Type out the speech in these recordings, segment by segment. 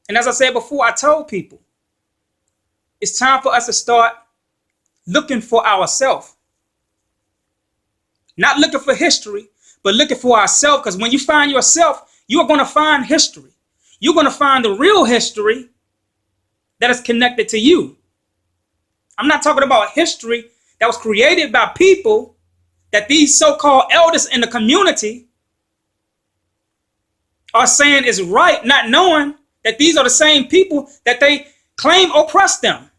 And as I said before, I told people, it's time for us to start looking for ourselves. Not looking for history, but looking for ourselves. Because when you find yourself, you are going to find history. You're going to find the real history that is connected to you. I'm not talking about history that was created by people that these so-called elders in the community are saying is right, not knowing that these are the same people that they claim oppress them.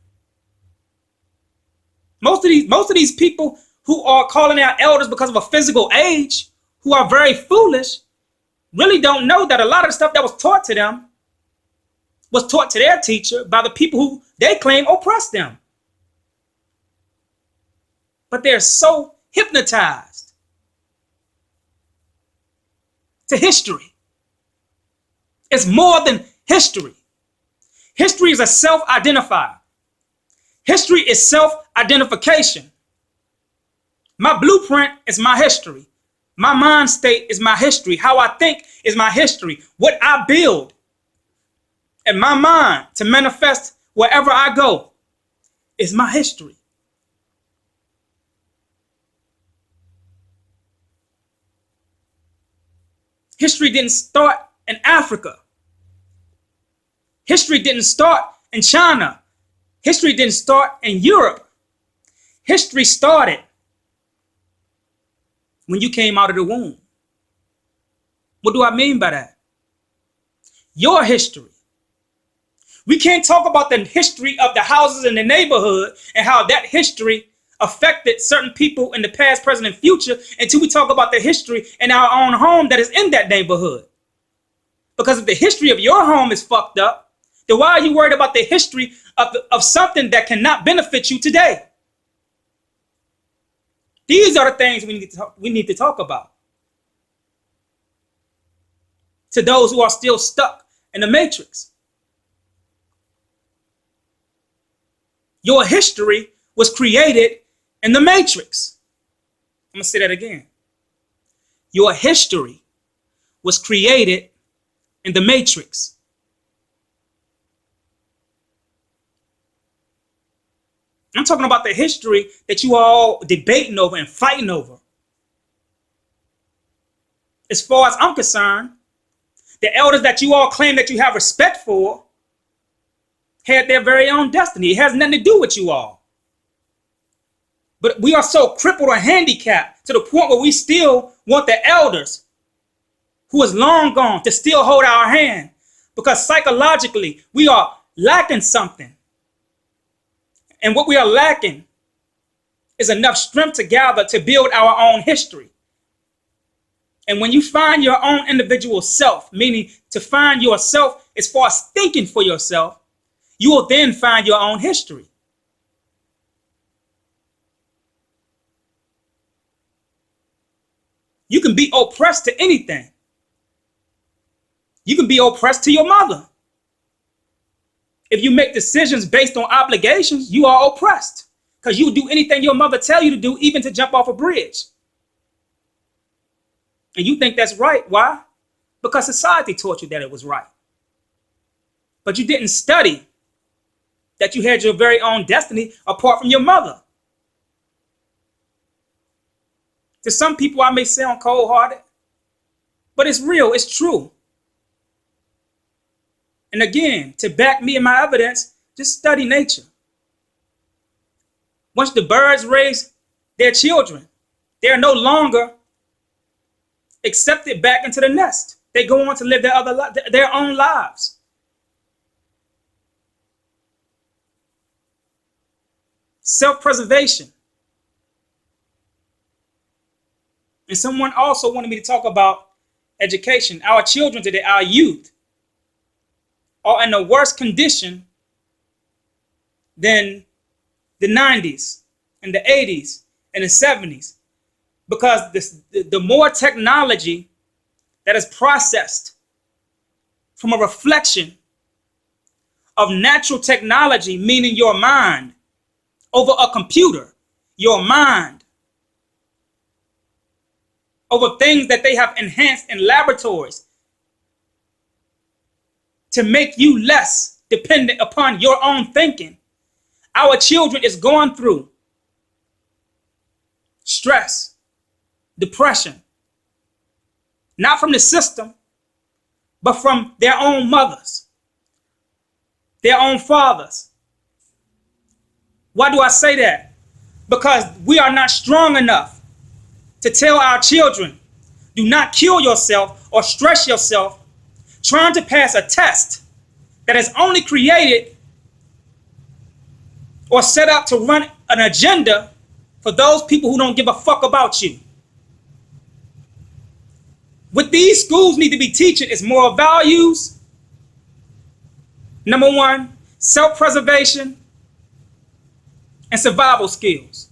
Most of these people who are calling out elders because of a physical age, who are very foolish, really don't know that a lot of the stuff that was taught to them was taught to their teacher by the people who they claim oppressed them. But they're so hypnotized to history. It's more than history. History is a self-identifier. History is self-identification. My blueprint is my history. My mind state is my history. How I think is my history. What I build in my mind to manifest wherever I go is my history. History didn't start in Africa. History didn't start in China. History didn't start in Europe. History started when you came out of the womb. What do I mean by that? Your history. We can't talk about the history of the houses in the neighborhood and how that history affected certain people in the past, present, and future until we talk about the history in our own home that is in that neighborhood. Because if the history of your home is fucked up, then why are you worried about the history of something that cannot benefit you today? These are the things we need to talk about. To those who are still stuck in the matrix. Your history was created in the matrix. I'm going to say that again. Your history was created in the matrix. I'm talking about the history that you are all debating over and fighting over. As far as I'm concerned, the elders that you all claim that you have respect for had their very own destiny. It has nothing to do with you all. But we are so crippled or handicapped to the point where we still want the elders who is long gone to still hold our hand, because psychologically we are lacking something. And what we are lacking is enough strength to gather to build our own history. And when you find your own individual self, meaning to find yourself as far as thinking for yourself, you will then find your own history. You can be oppressed to anything. You can be oppressed to your mother. If you make decisions based on obligations, you are oppressed, because you will do anything your mother tell you to do, even to jump off a bridge. And you think that's right. Why? Because society taught you that it was right. But you didn't study that you had your very own destiny apart from your mother. To some people, I may sound cold-hearted, but it's real, it's true. And again, to back me and my evidence, just study nature. Once the birds raise their children, they are no longer accepted back into the nest. They go on to live their own lives. Self-preservation. And someone also wanted me to talk about education. Our children today, our youth, are in a worse condition than the 90s and the 80s and the 70s, because the more technology that is processed from a reflection of natural technology, meaning your mind, over a computer, your mind, over things that they have enhanced in laboratories. to make you less dependent upon your own thinking, our children is going through stress, depression, not from the system, but from their own mothers, their own fathers. Why do I say that? Because we are not strong enough to tell our children, do not kill yourself or stress yourself trying to pass a test that is only created or set up to run an agenda for those people who don't give a fuck about you. What these schools need to be teaching is moral values. Number one, self-preservation and survival skills.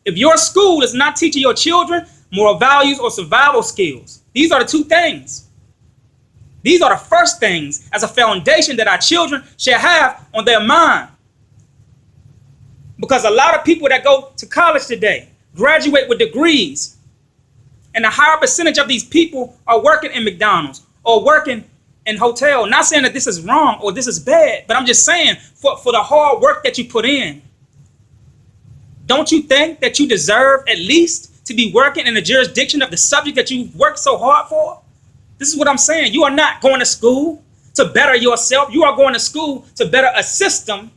If your school is not teaching your children moral values or survival skills, these are the two things. These are the first things as a foundation that our children should have on their mind. Because a lot of people that go to college today graduate with degrees, and a higher percentage of these people are working in McDonald's or working in hotel. Not saying that this is wrong or this is bad, but I'm just saying for the hard work that you put in, don't you think that you deserve at least to be working in the jurisdiction of the subject that you worked so hard for? This is what I'm saying. You are not going to school to better yourself. You are going to school to better a system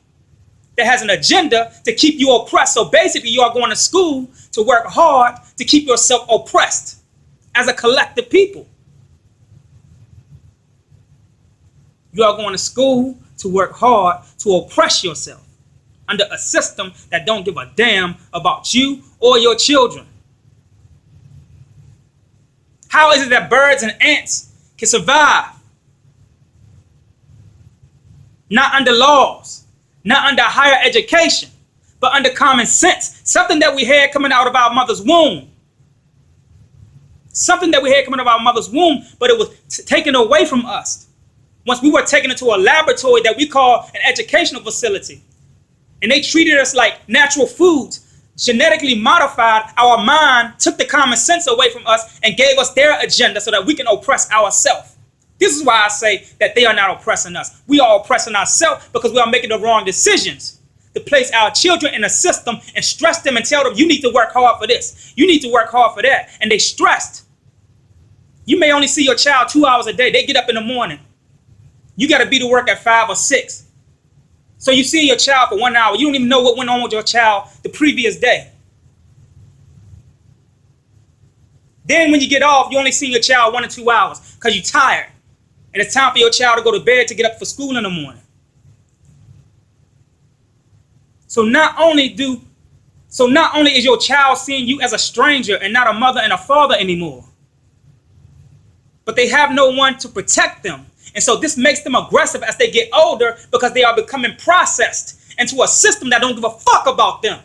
that has an agenda to keep you oppressed. So basically, you are going to school to work hard to keep yourself oppressed as a collective people. You are going to school to work hard to oppress yourself under a system that don't give a damn about you or your children. How is it that birds and ants can survive? Not under laws, not under higher education, but under common sense. Something that we had coming out of our mother's womb. Something that we had coming out of our mother's womb, but it was taken away from us. Once we were taken into a laboratory that we call an educational facility, and they treated us like natural foods, genetically modified our mind, took the common sense away from us, and gave us their agenda so that we can oppress ourselves. This is why I say that they are not oppressing us. We are oppressing ourselves because we are making the wrong decisions to place our children in a system and stress them and tell them, you need to work hard for this. You need to work hard for that. And they stressed. You may only see your child 2 hours a day. They get up in the morning. You got to be to work at 5 or 6. So you see your child for 1 hour. You don't even know what went on with your child the previous day. Then when you get off, you only see your child 1 or 2 hours because you're tired. And it's time for your child to go to bed to get up for school in the morning. So not only is your child seeing you as a stranger and not a mother and a father anymore, but they have no one to protect them. And so this makes them aggressive as they get older because they are becoming processed into a system that don't give a fuck about them.